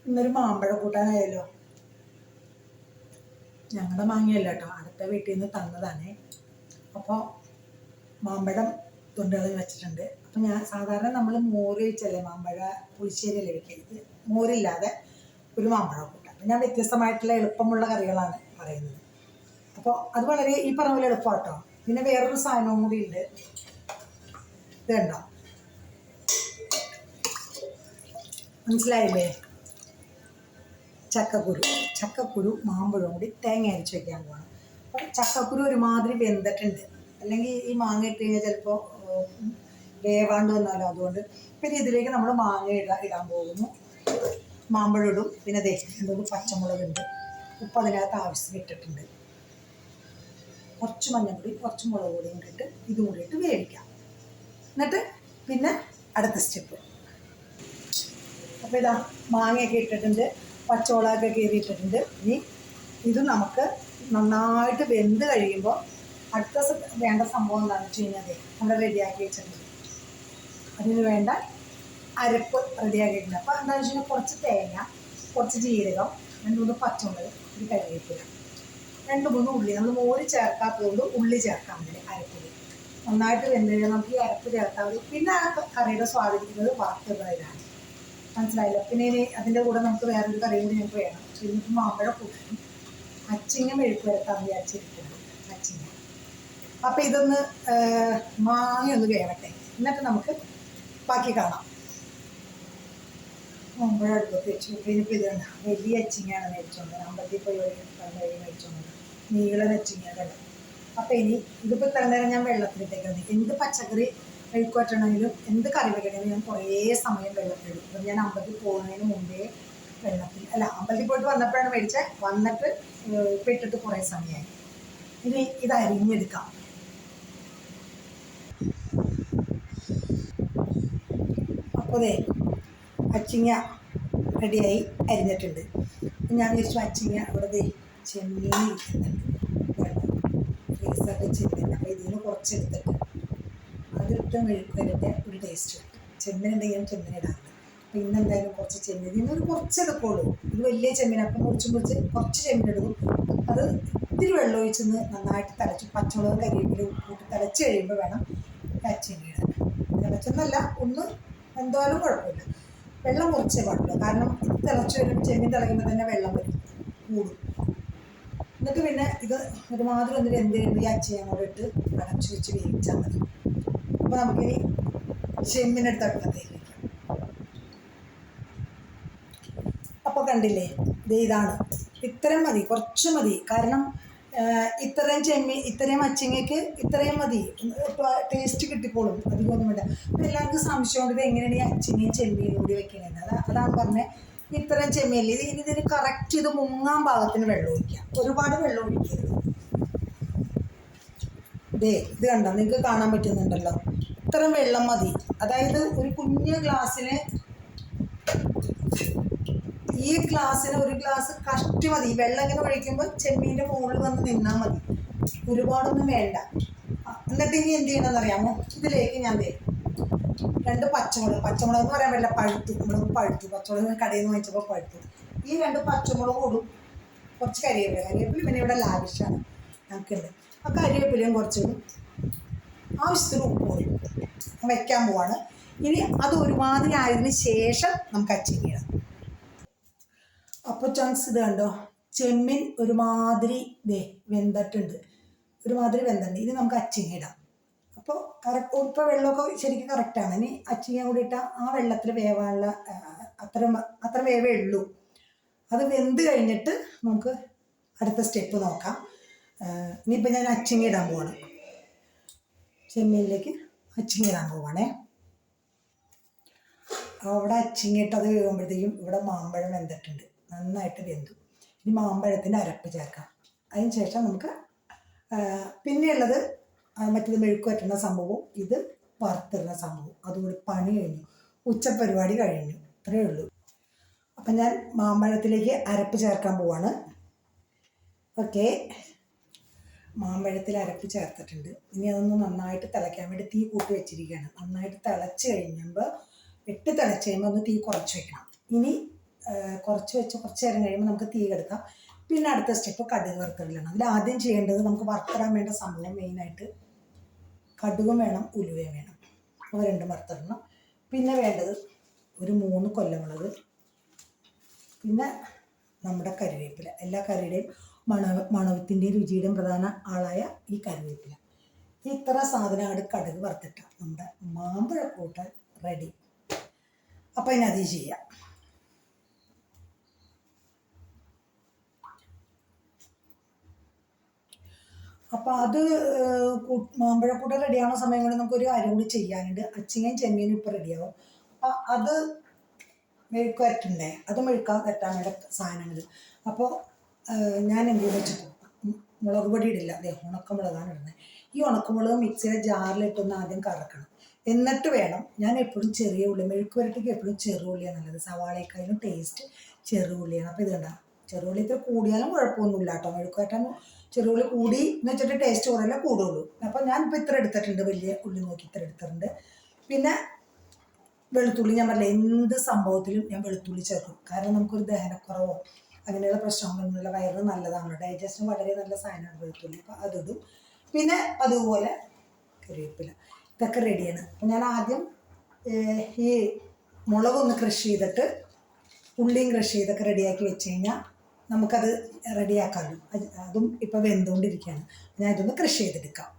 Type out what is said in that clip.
ഇന്നൊരു മാമ്പഴ കൂട്ടാനായല്ലോ. ഞങ്ങളുടെ മാങ്ങയല്ല കേട്ടോ, അടുത്ത വീട്ടിൽ നിന്ന് തന്നതാണ്. അപ്പോൾ മാമ്പഴം തൊണ്ടുകൾ വെച്ചിട്ടുണ്ട്. അപ്പം ഞാൻ സാധാരണ നമ്മൾ മോര് വെച്ചല്ലേ മാമ്പഴ പുളിശ്ശേരിയല്ലേ വെക്കരുത്, മോരില്ലാതെ ഒരു മാമ്പഴം കൂട്ടാം. അപ്പം ഞാൻ വ്യത്യസ്തമായിട്ടുള്ള എളുപ്പമുള്ള കറികളാണ് പറയുന്നത്. അപ്പോൾ അത് വളരെ ഈ പറഞ്ഞ പോലെ എളുപ്പം കേട്ടോ. പിന്നെ വേറൊരു സാധനവും കൂടി ഉണ്ട്. ഇത് കണ്ടോ, മനസ്സിലായില്ലേ? ചക്കക്കുരു മാമ്പഴവും കൂടി തേങ്ങ അരച്ച് വയ്ക്കാൻ പോകണം. അപ്പം ചക്കക്കുരു ഒരുമാതിരി വെന്തിട്ടുണ്ട്, അല്ലെങ്കിൽ ഈ മാങ്ങ ഇട്ട് കഴിഞ്ഞാൽ ചിലപ്പോൾ വേവാണ്ട് വന്നാലോ. അതുകൊണ്ട് പിന്നെ ഇതിലേക്ക് നമ്മൾ മാങ്ങ ഇടാൻ പോകുന്നു. മാമ്പഴം ഇടും. പിന്നെ എന്തൊരു പച്ചമുളകുണ്ട്, ഉപ്പ് അതിനകത്ത് ആവശ്യത്തിന് ഇട്ടിട്ടുണ്ട്. കുറച്ച് മഞ്ഞൾപ്പൊടി, കുറച്ച് മുളക് പൊടിയും ഇട്ടിട്ട് ഇതും കൂടി ഇട്ട് വേവിക്കാം. എന്നിട്ട് പിന്നെ അടുത്ത സ്റ്റെപ്പ്. അപ്പോൾ ഇതാ മാങ്ങയൊക്കെ ഇട്ടിട്ടുണ്ട്, പച്ചമുളകൊക്കെ കീറിയിട്ടിട്ടുണ്ട്. ഇനി ഇത് നമുക്ക് നന്നായിട്ട് വെന്ത് കഴിയുമ്പോൾ അടുത്ത വേണ്ട സംഭവം എന്താണെന്ന് വെച്ച് കഴിഞ്ഞാൽ നമ്മൾ റെഡിയാക്കി വെച്ചിട്ടുണ്ട്. അതിന് വേണ്ട അരപ്പ് റെഡിയാക്കിയിട്ടുണ്ട്. അപ്പോൾ എന്താണെന്ന് വെച്ച് കഴിഞ്ഞാൽ കുറച്ച് തേങ്ങ, കുറച്ച് ജീരകം, 2-3 പച്ചമുളക്, ഒരു കരിവേപ്പില, 2-3 ഉള്ളി. നമ്മൾ മോര് ചേർക്കാത്തതുകൊണ്ട് ഉള്ളി ചേർക്കാൻ വേണ്ടി അരപ്പിൽ നന്നായിട്ട് വെന്ത് കഴിഞ്ഞാൽ നമുക്ക് ഈ അരപ്പ് ചേർത്താൽ മതി. പിന്നെ ആ കറിയുടെ സ്വാധീനിക്കുന്നത് വറുത്തതിലാണ്. മനസ്സിലായില്ല? പിന്നെ ഇനി അതിൻ്റെ കൂടെ നമുക്ക് വേറൊരു കറിയും കൂടി ഞങ്ങൾക്ക് വേണം. എന്നിട്ട് മാമ്പഴ കൂട്ടും അച്ചിങ്ങ മെഴുക്ക് വരത്താൻ വിചാരിച്ചിരിക്കുന്നത്, അച്ചിങ്ങ. അപ്പം ഇതൊന്ന് മാങ്ങയൊന്ന് വേവട്ടെ, എന്നിട്ട് നമുക്ക് ബാക്കി കാണാം. മാമ്പഴ അടുപ്പത്ത് വെച്ചു. ഇനിയിപ്പോൾ ഇത് കണ്ട വലിയ അച്ചിങ്ങയാണ് മേടിച്ചോണ്ട്, അമ്പലത്തിൽ പോയി മേടിച്ചോണ്ട്, നീളൻ അച്ചിങ്ങ. അപ്പം ഇനി ഇതിപ്പോൾ ഇത്ര നേരം ഞാൻ വെള്ളത്തിലിട്ടേക്കുന്നത്. എന്ത് പച്ചക്കറി മെഴുക്കുവരട്ടണമെങ്കിലും എന്ത് കറി വെക്കണമെങ്കിലും ഞാൻ കുറേ സമയം വെള്ളത്തിലിടും. അപ്പം ഞാൻ അമ്പലത്തിൽ പോകുന്നതിന് മുമ്പേ അമ്പലത്തിൽ പോയിട്ട് വന്നപ്പോഴാണ് മേടിച്ചത്. വന്നിട്ട് ഇപ്പം ഇട്ടിട്ട് കുറേ സമയമായി. ഇനി ഇത് അരിഞ്ഞെടുക്കാം. അപ്പോൾ അച്ചിങ്ങ റെഡിയായി അരിഞ്ഞിട്ടുണ്ട്. ഞാൻ വിചാരിച്ചു അച്ചിങ്ങ ഇവിടെ ചെമ്മീൻ ഇരിക്കുന്നുണ്ട്, ഫ്രീസറിൽ ചെമ്മീൻ. അപ്പോൾ ഇതിൽ നിന്ന് കുറച്ചെടുത്തിട്ട് അതിട്ട് മെഴുക്കുവരട്ടെ ഒരു ടേസ്റ്റ് കിട്ടും. ചെമ്മീൻ ഉണ്ടെങ്കിലും ചെമ്മീൻ ഇടാറുണ്ട്. അപ്പോൾ ഇന്ന് എന്തായാലും കുറച്ച് ചെമ്മീൻ, ഇന്നൊരു കുറച്ച് എടുക്കുള്ളൂ. ഇത് വലിയ ചെമ്മീൻ. അപ്പം കുറച്ച് ചെമ്മീൻ എടുക്കും. അത് ഇത്തിരി വെള്ളം ഒഴിച്ചൊന്ന് നന്നായിട്ട് തിളച്ച് പച്ചമുളകും കരിവേപ്പില കൂട്ടി തിളച്ച് കഴിയുമ്പോൾ വേണം അച്ചിങ്ങ ഇടാൻ. തിളച്ചെന്നല്ല, ഒന്ന് എന്തായാലും കുഴപ്പമില്ല, വെള്ളം കുറച്ചേ പാടുള്ളൂ. കാരണം ഇത് തിളച്ച് വരുമ്പോൾ ചെമ്മീൻ തിളയ്ക്കുമ്പോൾ തന്നെ വെള്ളം വരും, കൂടും. എന്നിട്ട് പിന്നെ ഇത് ഒരുമാതിരി ഒന്ന് വെന്ത് കഴിയുമ്പോൾ ഈ അച്ചിങ്ങ കൂടെ ഇട്ട് അടച്ചു വെച്ച് വേവിച്ചാൽ മതി. അപ്പോൾ നമുക്കിനി ചെമ്മീനെടുത്ത് അടുപ്പത്തേക്ക് വയ്ക്കാം. അപ്പോൾ കണ്ടില്ലേ, ഇതാണ്. ഇത്രയും മതി, കുറച്ച് മതി. കാരണം ഇത്രയും അച്ചിങ്ങയ്ക്ക് ഇത്രയും മതി, ടേസ്റ്റ് കിട്ടിക്കോളും. അധികമൊന്നും വേണ്ട. അപ്പോൾ എല്ലാവർക്കും സംശയമുണ്ട് ഇത് എങ്ങനെയാണ് ഈ അച്ചിങ്ങയും ചെമ്മീനും കൂടി വെക്കണേന്ന്. അതാണ് പറഞ്ഞത്. ഇത്രയും ചെമ്മീനില്ല, ഇതിന് കറക്റ്റ് ഇത് മുങ്ങാൻ പാകത്തിന് വെള്ളം ഒഴിക്കാം. ഒരുപാട് വെള്ളം ഒഴിക്കരുത്. ഇത് കണ്ടോ, നിങ്ങൾക്ക് കാണാൻ പറ്റുന്നുണ്ടല്ലോ, ഇത്രയും വെള്ളം മതി. അതായത് ഒരു കുഞ്ഞ് ഗ്ലാസ്സിന്, ഈ ഗ്ലാസ്സിന് ഒരു ഗ്ലാസ് കഷ്ടി മതി. വെള്ളം ഇങ്ങനെ ഒഴിക്കുമ്പോൾ ചെമ്മീൻ്റെ മുകളിൽ വന്ന് നിന്നാൽ മതി, ഒരുപാടൊന്നും വേണ്ട. എന്നിട്ട് ഇനി എന്ത് ചെയ്യണമെന്ന് അറിയാമോ? ഇതിലേക്ക് ഞാൻ 2 പച്ചമുളക് എന്ന് പറയാൻ പറ്റില്ല, പഴുത്തു പച്ചമുളക് കടയിൽ നിന്ന് വാങ്ങിച്ചപ്പോൾ പഴുത്തു. ഈ 2 പച്ചമുളക് കൂടും, കുറച്ച് കരിവേപ്പില പിന്നെ ഇവിടെ ലാവിഷാണ് ഞങ്ങൾക്കുണ്ട്. ആ കരിവേപ്പിലയും കുറച്ചിടും, ആവശ്യത്തിന് ഉപ്പ് കൂടി വയ്ക്കാൻ പോവാണ്. ഇനി അത് ഒരുമാതിരി ആയതിന് ശേഷം നമുക്ക് അച്ചിങ്ങ ഇടാം. അപ്പോൾ ചാൻസ് ഇത് കണ്ടോ, ചെമ്മീൻ ഒരുമാതിരി വെന്തിട്ടുണ്ട്. ഇനി നമുക്ക് അച്ചിങ്ങ ഇടാം. അപ്പോൾ ഇപ്പോൾ വെള്ളമൊക്കെ ശരിക്കും കറക്റ്റാണ്. ഇനി അച്ചിങ്ങ കൂടി ഇട്ടാൽ ആ വെള്ളത്തിൽ വേവാനുള്ള അത്ര വേവേ ഉള്ളൂ. അത് വെന്ത് കഴിഞ്ഞിട്ട് നമുക്ക് അടുത്ത സ്റ്റെപ്പ് നോക്കാം. ഇനിയിപ്പോൾ ഞാൻ അച്ചിങ്ങ ഇടാൻ പോവാണ്. ചെമ്മീനിലേക്ക് അച്ചിങ്ങ ഇടാൻ പോവാണേ. അവിടെ അച്ചിങ്ങ ഇട്ടത് വേകുമ്പോഴത്തേക്കും ഇവിടെ മാമ്പഴം വെന്തിട്ടുണ്ട്, നന്നായിട്ട് വെന്തു. ഇനി മാമ്പഴത്തിൻ്റെ അരപ്പ് ചേർക്കാം. അതിന് ശേഷം നമുക്ക് പിന്നെയുള്ളത് മറ്റേത് മെഴുക്ക് വറ്റുന്ന സംഭവവും ഇത് വറുത്തിടുന്ന സംഭവം, അതുകൂടി പണി കഴിഞ്ഞു. ഉച്ചപരിപാടി കഴിഞ്ഞു. ഇത്രയേ ഉള്ളൂ. അപ്പം ഞാൻ മാമ്പഴത്തിലേക്ക് അരപ്പ് ചേർക്കാൻ പോവാണ്. ഓക്കെ, മാമ്പഴത്തിൽ അരപ്പ് ചേർത്തിട്ടുണ്ട്. ഇനി അതൊന്ന് നന്നായിട്ട് തിളയ്ക്കാൻ വേണ്ടി തീ കൂട്ടി വെച്ചിരിക്കുകയാണ്. നന്നായിട്ട് തിളച്ച് കഴിയുമ്പോൾ ഒന്ന് തീ കുറച്ച് വയ്ക്കണം. ഇനി കുറച്ച് വെച്ച് കുറച്ച് നേരം കഴിയുമ്പോൾ നമുക്ക് തീ കെടുക്കാം. പിന്നെ അടുത്ത സ്റ്റെപ്പ് കടുക് വറുത്തിടലാണ്. അതിൽ ആദ്യം ചെയ്യേണ്ടത് നമുക്ക് വറുത്തിടാൻ വേണ്ട സംഭവം മെയിനായിട്ട് കടുകും വേണം, ഉലുവയും വേണം. അവ രണ്ടും വറുത്തിടണം. പിന്നെ വേണ്ടത് ഒരു 3 കൊല്ലമുളക്, പിന്നെ നമ്മുടെ കരിവേപ്പില. എല്ലാ കറിയുടെയും മണത്തിൻ്റെയും രുചിയുടെയും പ്രധാന ആളായ ഈ കരിവേപ്പില. ഇത്ര സാധനങ്ങൾ കടുക് വറുത്തിട്ട നമ്മുടെ മാമ്പഴക്കൂട്ട് റെഡി. അപ്പം ഇനി അത് ചെയ്യാം. അപ്പോൾ അത് മാമ്പഴക്കൂട്ട് റെഡിയാവുന്ന സമയം കൊണ്ട് നമുക്കൊരു കാര്യം കൂടി ചെയ്യാനുണ്ട്. അച്ചിങ്ങയും ചെമ്മീനും ഇപ്പോൾ റെഡിയാവും. അപ്പം അത് മെഴുക്ക് വരട്ടുണ്ടേ, അത് മെഴുക്കാൻ വരട്ടാൻ വേണ്ട സാധനങ്ങൾ. അപ്പോൾ ഞാൻ എന്ത് വെച്ചിട്ട് മുളക് പൊടി ഇടില്ല, അതെ ഉണക്കമുളകാണ് ഇടുന്നത്. ഈ ഉണക്കമുളക് മിക്സിയുടെ ജാറിലിട്ടൊന്ന് ആദ്യം കറക്കണം. എന്നിട്ട് വേണം, ഞാൻ എപ്പോഴും ചെറിയ ഉള്ളി, മെഴുക്ക് വരട്ടിക്ക് എപ്പോഴും ചെറുള്ളിയാണ് നല്ലത്. സവാളയേക്കാളും ടേസ്റ്റ് ചെറുള്ളിയാണ്. അപ്പോൾ ഇത് കണ്ടാ, ചെറുള്ളി ഇത്ര കൂടിയാലും കുഴപ്പമൊന്നുമില്ല കേട്ടോ. മെഴുക്ക് വരട്ടാൻ ചെറുള്ളി കൂടി എന്ന് വെച്ചിട്ട് ടേസ്റ്റ് കുറയല്ലേ കൂടുള്ളൂ. അപ്പോൾ ഞാനിപ്പോൾ ഇത്ര എടുത്തിട്ടുണ്ട്, വലിയ ഉള്ളി നോക്കി ഇത്ര എടുത്തിട്ടുണ്ട്. പിന്നെ വെളുത്തുള്ളി, ഞാൻ പറഞ്ഞില്ല എന്ത് സംഭവത്തിലും ഞാൻ വെളുത്തുള്ളി ചേർക്കും. കാരണം നമുക്കൊരു ദഹനക്കുറവോ അങ്ങനെയുള്ള പ്രശ്നങ്ങളൊന്നുമില്ല, വയറിന് നല്ലതാണ്, ഡൈജസ്റ്റിന് വളരെ നല്ല സാധനമാണ് വെളുത്തുള്ളി. അപ്പോൾ അതിടും. പിന്നെ അതുപോലെ കറിവേപ്പില, ഇതൊക്കെ റെഡിയാണ്. അപ്പം ഞാൻ ആദ്യം ഈ മുളകൊന്ന് ക്രഷ് ചെയ്തിട്ട് ഉള്ളിയും ക്രഷ് ചെയ്തൊക്കെ റെഡിയാക്കി വെച്ച് കഴിഞ്ഞാൽ നമുക്കത് റെഡിയാക്കാമല്ലോ. അതും ഇപ്പോൾ വെന്തുകൊണ്ടിരിക്കുകയാണ്. ഞാൻ ഇതൊന്ന് ക്രഷ് ചെയ്തെടുക്കാം.